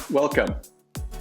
Welcome.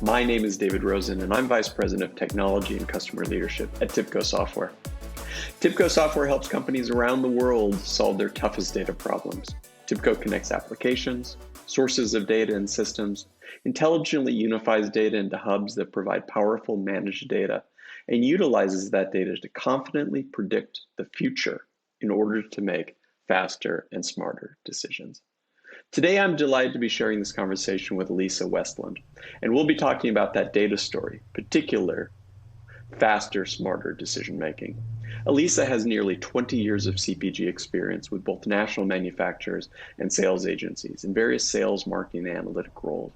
My name is David Rosen, and I'm Vice President of Technology and Customer Leadership at TIBCO Software. TIBCO Software helps companies around the world solve their toughest data problems. TIBCO connects applications, sources of data and systems, intelligently unifies data into hubs that provide powerful managed data, and utilizes that data to confidently predict the future in order to make faster and smarter decisions. Today, I'm delighted to be sharing this conversation with Lisa Westland, and we'll be talking about that data story, particular faster, smarter decision-making. Elisa has nearly 20 years of CPG experience with both national manufacturers and sales agencies in various sales, marketing, and analytic roles.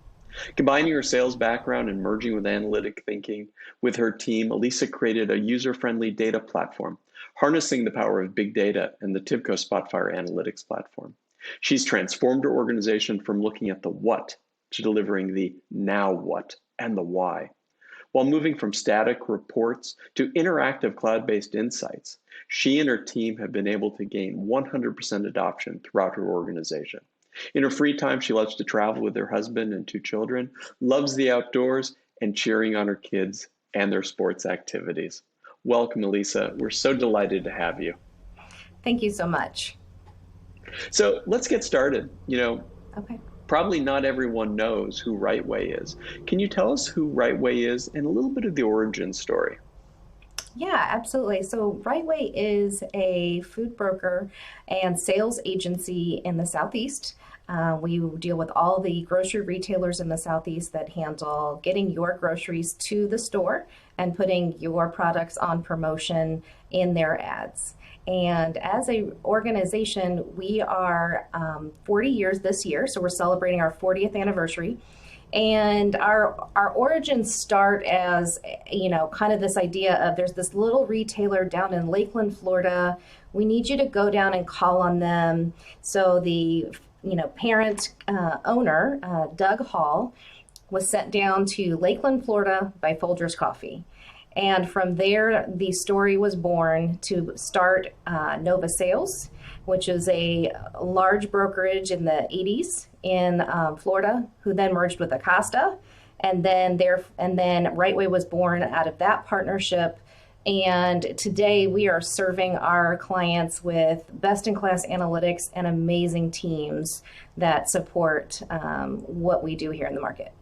Combining her sales background and merging with analytic thinking with her team, Elisa created a user-friendly data platform, harnessing the power of big data and the TIBCO Spotfire analytics platform. She's transformed her organization from looking at the what to delivering the now what and the why, while moving from static reports to interactive cloud-based insights. She and her team have been able to gain 100% adoption throughout her organization. In her free time, she loves to travel with her husband and 2 children, loves the outdoors, and cheering on her kids and their sports activities. Welcome, Elisa. We're so delighted to have you. Thank you so much. So let's get started. Okay. Probably not everyone knows who RightWay is. Can you tell us who RightWay is and a little bit of the origin story? Yeah, absolutely. So RightWay is a food broker and sales agency in the Southeast. We deal with all the grocery retailers in the Southeast that handle getting your groceries to the store and putting your products on promotion in their ads. And as an organization, we are 40 years this year, so we're celebrating our 40th anniversary. And our origins start as, kind of this idea of there's this little retailer down in Lakeland, Florida. We need you to go down and call on them. So the, parent owner, Doug Hall, was sent down to Lakeland, Florida by Folgers Coffee. And from there, the story was born to start Nova Sales, which is a large brokerage in the 80s in Florida, who then merged with Acosta. And then RightWay was born out of that partnership. And today we are serving our clients with best-in-class analytics and amazing teams that support what we do here in the market.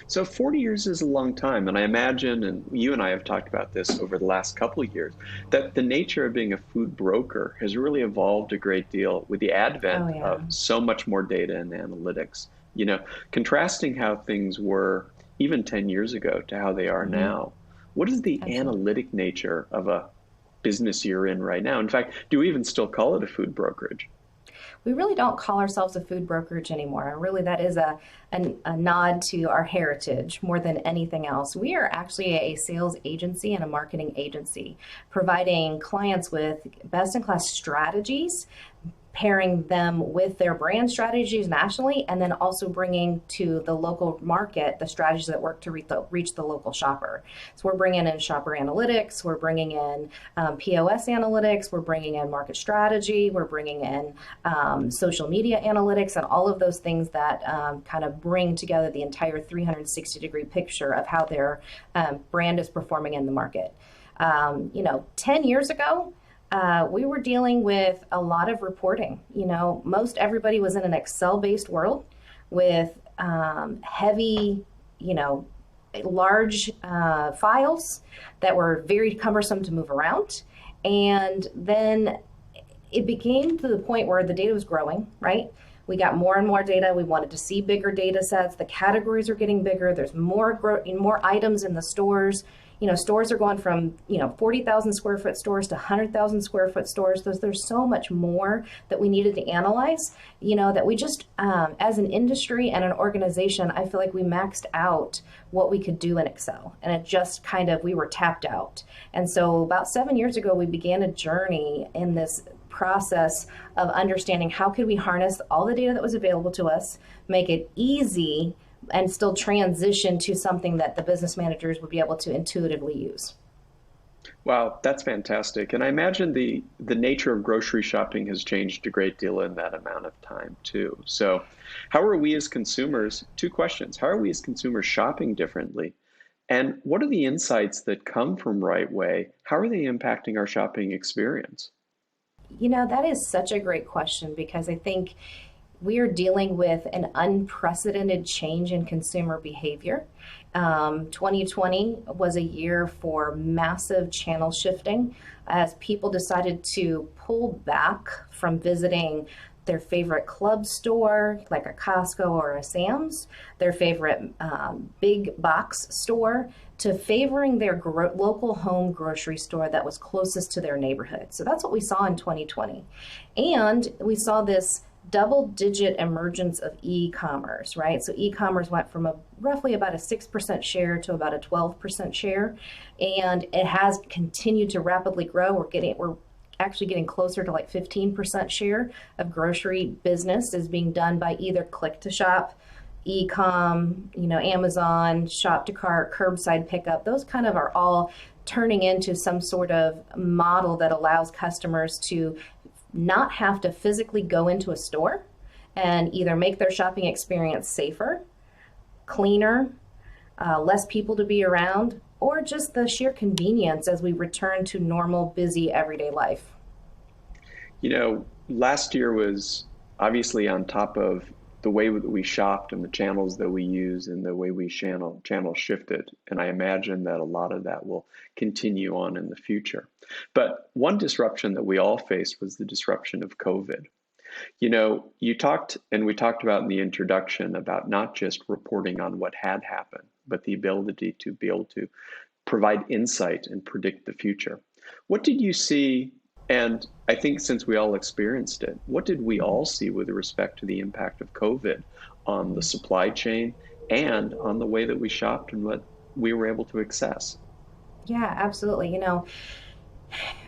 So 40 years is a long time, and I imagine, and you and I have talked about this over the last couple of years, that the nature of being a food broker has really evolved a great deal with the advent of so much more data and analytics. Contrasting how things were even 10 years ago to how they are now. What is the analytic nature of a business you're in right now? In fact, do we even still call it a food brokerage? We really don't call ourselves a food brokerage anymore. Really, that is a nod to our heritage more than anything else. We are actually a sales agency and a marketing agency, providing clients with best-in-class strategies, pairing them with their brand strategies nationally, and then also bringing to the local market the strategies that work to reach the local shopper. So we're bringing in shopper analytics, we're bringing in POS analytics, we're bringing in market strategy, we're bringing in social media analytics, and all of those things that kind of bring together the entire 360-degree picture of how their brand is performing in the market. 10 years ago, we were dealing with a lot of reporting. Most everybody was in an Excel-based world with heavy, large files that were very cumbersome to move around. And then it became to the point where the data was growing, right? We got more and more data. We wanted to see bigger data sets. The categories are getting bigger. There's more items in the stores. Stores are going from, 40,000 square foot stores to 100,000 square foot stores. There's so much more that we needed to analyze, that we just, as an industry and an organization, I feel like we maxed out what we could do in Excel. And it just we were tapped out. And so about 7 years ago, we began a journey in this process of understanding how could we harness all the data that was available to us, make it easy, and still transition to something that the business managers would be able to intuitively use. Wow, that's fantastic. And I imagine the nature of grocery shopping has changed a great deal in that amount of time too. So, how are we as consumers, two questions. How are we as consumers shopping differently? And what are the insights that come from RightWay? How are they impacting our shopping experience? That is such a great question because I think we are dealing with an unprecedented change in consumer behavior. 2020 was a year for massive channel shifting as people decided to pull back from visiting their favorite club store, like a Costco or a Sam's, their favorite big box store, to favoring their local home grocery store that was closest to their neighborhood. So that's what we saw in 2020. And we saw this double digit emergence of e-commerce, right? So e-commerce went from roughly about a 6% share to about a 12% share, and it has continued to rapidly grow. We're actually getting closer to like 15% share of grocery business is being done by either click to shop, e-com, Amazon, shop to cart, curbside pickup. Those kind of are all turning into some sort of model that allows customers to not have to physically go into a store and either make their shopping experience safer, cleaner, less people to be around, or just the sheer convenience as we return to normal, busy, everyday life. Last year was obviously on top of the way that we shopped and the channels that we use and the way we channel shifted. And I imagine that a lot of that will continue on in the future. But one disruption that we all faced was the disruption of COVID. You talked, and we talked about in the introduction, about not just reporting on what had happened, but the ability to be able to provide insight and predict the future. What did you see? And I think since we all experienced it, what did we all see with respect to the impact of COVID on the supply chain and on the way that we shopped and what we were able to access? Yeah, absolutely.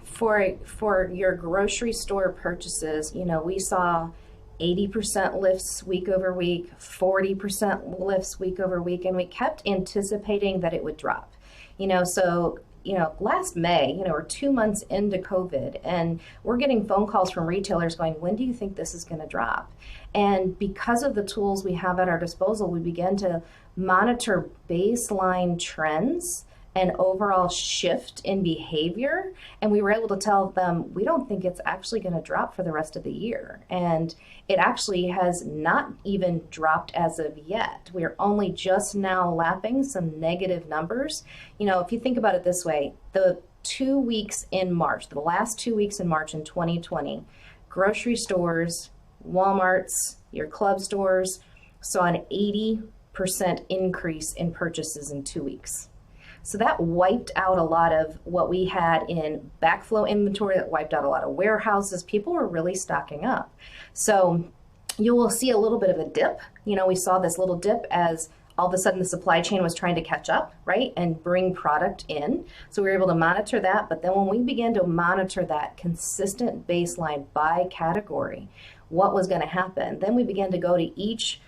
For your grocery store purchases, we saw 80% lifts week over week, 40% lifts week over week, and we kept anticipating that it would drop. Last May, we're 2 months into COVID, and we're getting phone calls from retailers going, when do you think this is going to drop? And because of the tools we have at our disposal, we began to monitor baseline trends and overall shift in behavior. And we were able to tell them, we don't think it's actually going to drop for the rest of the year. And it actually has not even dropped as of yet. We're only just now lapping some negative numbers. If you think about it this way, the 2 weeks in March, the last 2 weeks in March in 2020, grocery stores, Walmarts, your club stores saw an 80% increase in purchases in 2 weeks. So that wiped out a lot of what we had in backflow inventory, that wiped out a lot of warehouses. People were really stocking up. So you will see a little bit of a dip. We saw this little dip as all of a sudden the supply chain was trying to catch up, right, and bring product in. So we were able to monitor that. But then when we began to monitor that consistent baseline by category, what was going to happen, then we began to go to each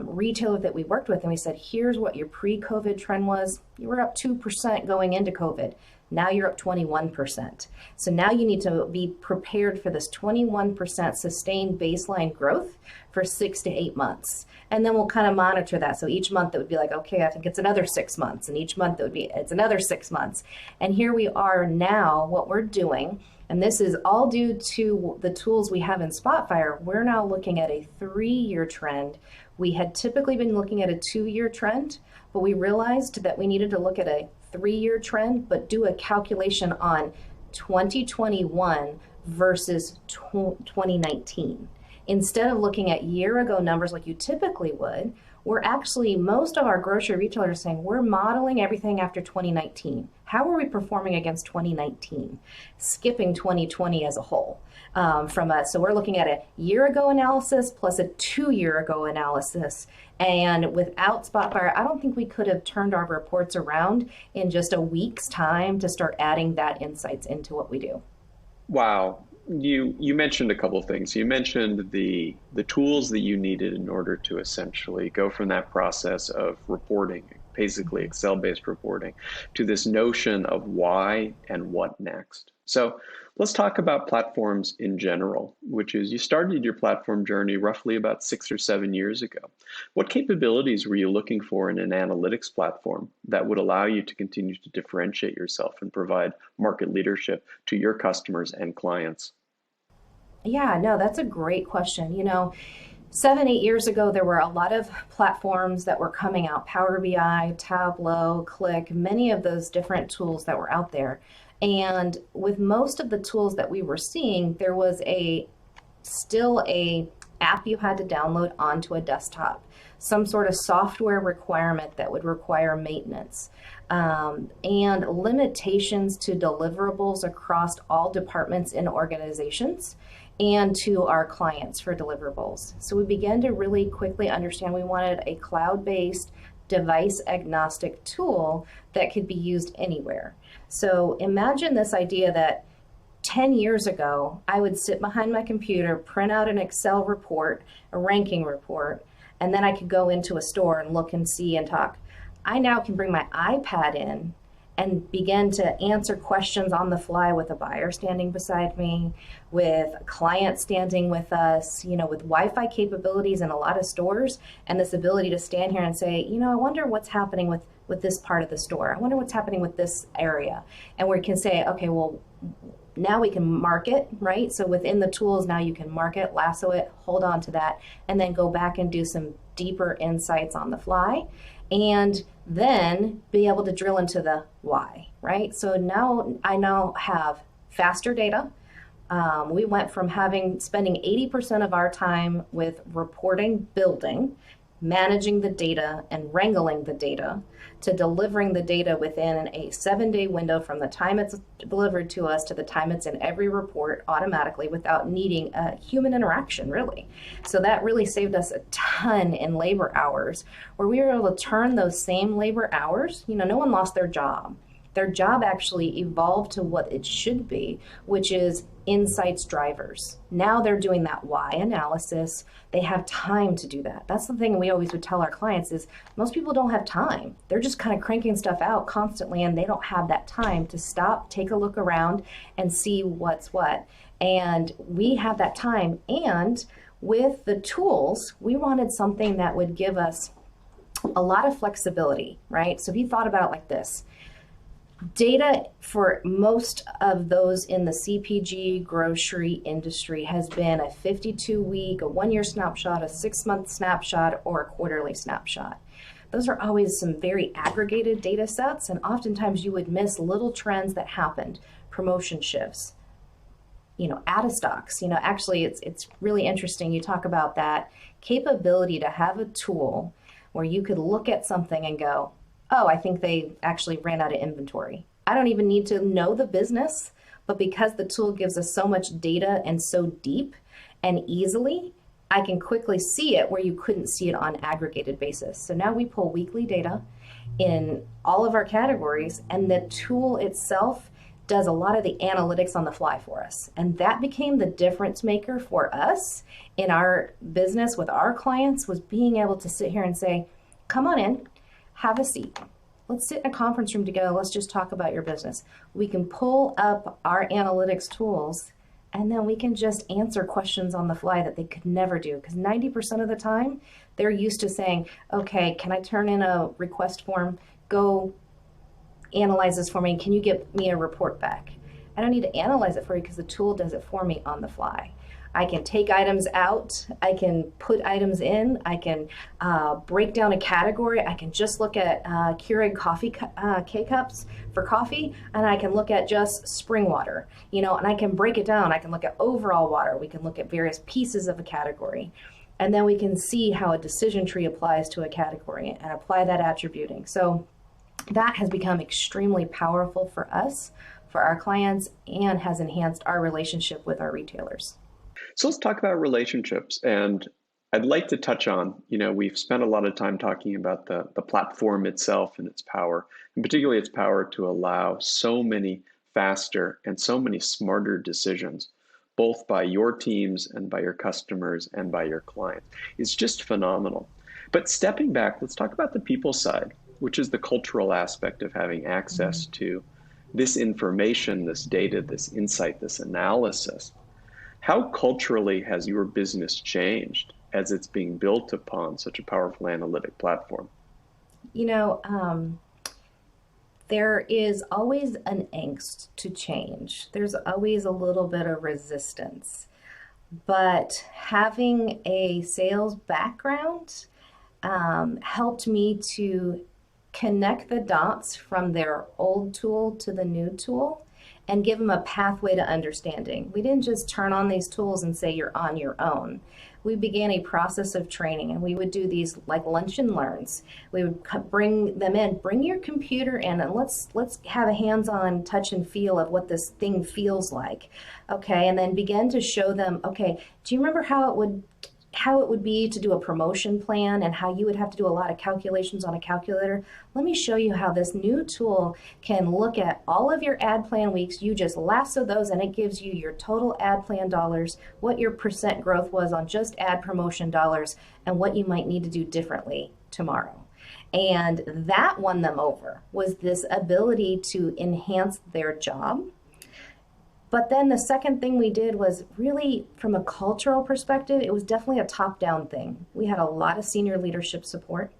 retailer that we worked with, and we said, here's what your pre-COVID trend was. You were up 2% going into COVID. Now you're up 21%. So now you need to be prepared for this 21% sustained baseline growth for 6 to 8 months. And then we'll kind of monitor that. So each month it would be like, okay, I think it's another 6 months. And each month it's another 6 months. And here we are now, what we're doing, and this is all due to the tools we have in Spotfire. We're now looking at a 3-year trend. We had typically been looking at a 2-year trend, but we realized that we needed to look at a 3-year trend, but do a calculation on 2021 versus 2019. Instead of looking at year ago numbers like you typically would, most of our grocery retailers are saying we're modeling everything after 2019. How are we performing against 2019? Skipping 2020 as a whole. So we're looking at a year ago analysis plus a 2-year ago analysis. And without Spotfire, I don't think we could have turned our reports around in just a week's time to start adding that insights into what we do. Wow. You mentioned a couple of things. You mentioned the tools that you needed in order to essentially go from that process of reporting basically Excel-based reporting, to this notion of why and what next. So let's talk about platforms in general, which is you started your platform journey roughly about 6 or 7 years ago. What capabilities were you looking for in an analytics platform that would allow you to continue to differentiate yourself and provide market leadership to your customers and clients? Yeah, no, that's a great question. 7, 8 years ago, there were a lot of platforms that were coming out, Power BI, Tableau, Click, many of those different tools that were out there. And with most of the tools that we were seeing, there was still a app you had to download onto a desktop, some sort of software requirement that would require maintenance, and limitations to deliverables across all departments in organizations and to our clients for deliverables. So we began to really quickly understand we wanted a cloud-based, device agnostic tool that could be used anywhere. So imagine this idea that 10 years ago, I would sit behind my computer, print out an Excel report, a ranking report, and then I could go into a store and look and see and talk. I now can bring my iPad in and begin to answer questions on the fly with a buyer standing beside me, with a client standing with us, with Wi-Fi capabilities in a lot of stores, and this ability to stand here and say, I wonder what's happening with this part of the store. I wonder what's happening with this area. And we can say, okay, well, now we can mark it, right? So within the tools, now you can mark it, lasso it, hold on to that, and then go back and do some deeper insights on the fly. And then be able to drill into the why, right? So now I have faster data. We went from spending 80% of our time with reporting, building, managing the data and wrangling the data to delivering the data within a 7-day window from the time it's delivered to us to the time it's in every report automatically without needing a human interaction, really. So that really saved us a ton in labor hours, where we were able to turn those same labor hours, no one lost their job. Their job actually evolved to what it should be, which is insights drivers. Now they're doing that why analysis. They have time to do that. That's the thing we always would tell our clients is most people don't have time. They're just kind of cranking stuff out constantly and they don't have that time to stop, take a look around and see what's what. And we have that time. And with the tools, we wanted something that would give us a lot of flexibility, right? So if you thought about it like this, data for most of those in the CPG grocery industry has been a 52-week, a 1-year snapshot, a 6-month snapshot, or a quarterly snapshot. Those are always some very aggregated data sets, and oftentimes you would miss little trends that happened, promotion shifts, out of stocks. Actually, it's really interesting. You talk about that capability to have a tool where you could look at something and go, oh, I think they actually ran out of inventory. I don't even need to know the business, but because the tool gives us so much data and so deep and easily, I can quickly see it where you couldn't see it on an aggregated basis. So now we pull weekly data in all of our categories, and the tool itself does a lot of the analytics on the fly for us. And that became the difference maker for us in our business with our clients, was being able to sit here and say, come on in, have a seat. Let's sit in a conference room together. Let's just talk about your business. We can pull up our analytics tools and then we can just answer questions on the fly that they could never do. Because 90% of the time, they're used to saying, okay, can I turn in a request form? Go analyze this for me. Can you get me a report back? I don't need to analyze it for you because the tool does it for me on the fly. I can take items out, I can put items in, I can break down a category, I can just look at Keurig coffee K-cups for coffee, and I can look at just spring water, and I can break it down. I can look at overall water, we can look at various pieces of a category, and then we can see how a decision tree applies to a category and apply that attributing. So that has become extremely powerful for us, for our clients, and has enhanced our relationship with our retailers. So let's talk about relationships. And I'd like to touch on, we've spent a lot of time talking about the platform itself and its power, and particularly its power to allow so many faster and so many smarter decisions, both by your teams and by your customers and by your clients. It's just phenomenal. But stepping back, let's talk about the people side. which is the cultural aspect of having access to this information, this data, this insight, this analysis. How culturally has your business changed as it's being built upon such a powerful analytic platform? You know, there is always an angst to change. There's always a little bit of resistance. But having a sales background helped me to connect the dots from their old tool to the new tool and give them a pathway to understanding. We didn't just turn on these tools and say you're on your own. We began a process of training, and we would do these like lunch and learns. We would bring them in, bring your computer in, and let's have a hands-on touch and feel of what this thing feels like. Okay, and then begin to show them, okay, do you remember how it would be to do a promotion plan and how you would have to do a lot of calculations on a calculator? Let me show you how this new tool can look at all of your ad plan weeks. You just lasso those and it gives you your total ad plan dollars, what your percent growth was on just ad promotion dollars, and what you might need to do differently tomorrow. And that won them over, was this ability to enhance their job. But then the second thing we did was really, from a cultural perspective, it was definitely a top-down thing. We had a lot of senior leadership support.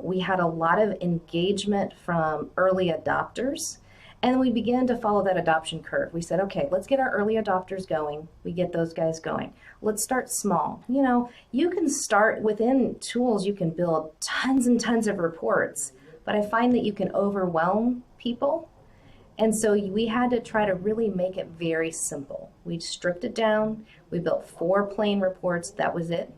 We had a lot of engagement from early adopters. And we began to follow that adoption curve. We said, okay, let's get our early adopters going. We get those guys going. Let's start small. You know, you can start within tools, you can build tons and tons of reports. But I find that you can overwhelm people. And so we had to try to really make it very simple. We stripped it down. We built 4 plain reports. That was it.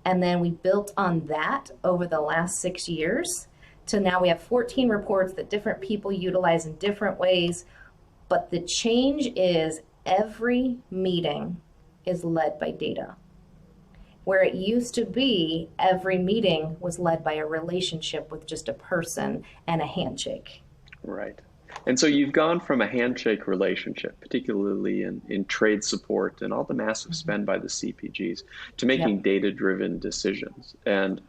And then we built on that over the last 6 years to now we have 14 reports that different people utilize in different ways. But the change is every meeting is led by data. Where it used to be, every meeting was led by a relationship with just a person and a handshake. Right. And so you've gone from a handshake relationship, particularly in trade support and all the massive spend by the CPGs, to making data-driven decisions. And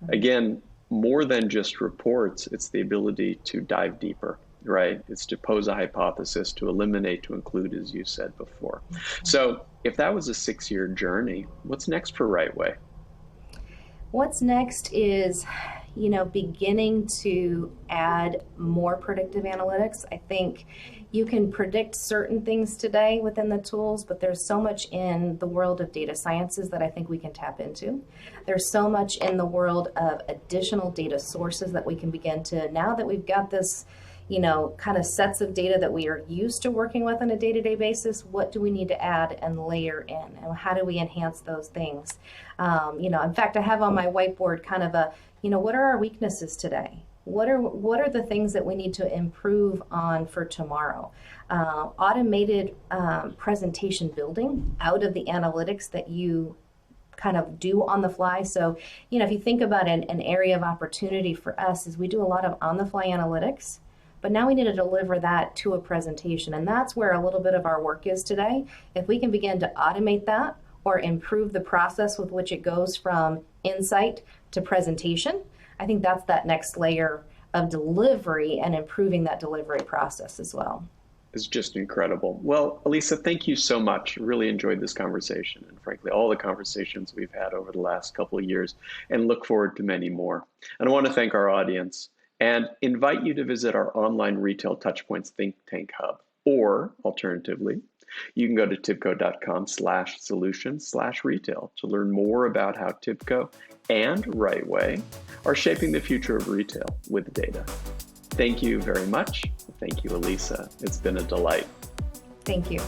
again, more than just reports, it's the ability to dive deeper, right? It's to pose a hypothesis, to eliminate, to include, as you said before. So if that was a 6-year journey, what's next for RightWay? What's next is, you know, beginning to add more predictive analytics. I think you can predict certain things today within the tools, but there's so much in the world of data sciences that I think we can tap into. There's so much in the world of additional data sources that we can begin to, now that we've got this, you know, kind of sets of data that we are used to working with on a day-to-day basis, what do we need to add and layer in? And how do we enhance those things? You know, in fact, I have on my whiteboard kind of a, you know, what are our weaknesses today? What are the things that we need to improve on for tomorrow? Automated presentation building out of the analytics that you kind of do on the fly. So, you know, if you think about an area of opportunity for us is we do a lot of on-the-fly analytics, but now we need to deliver that to a presentation. And that's where a little bit of our work is today. If we can begin to automate that or improve the process with which it goes from insight to presentation, I think that's that next layer of delivery and improving that delivery process as well. It's just incredible. Well, Elisa, thank you so much. Really enjoyed this conversation and frankly, all the conversations we've had over the last couple of years, and look forward to many more. And I want to thank our audience and invite you to visit our online retail touchpoints think tank hub, or alternatively, you can go to tibco.com/solutions/retail to learn more about how Tibco and RightWay are shaping the future of retail with data. Thank you very much. Thank you, Elisa. It's been a delight. Thank you.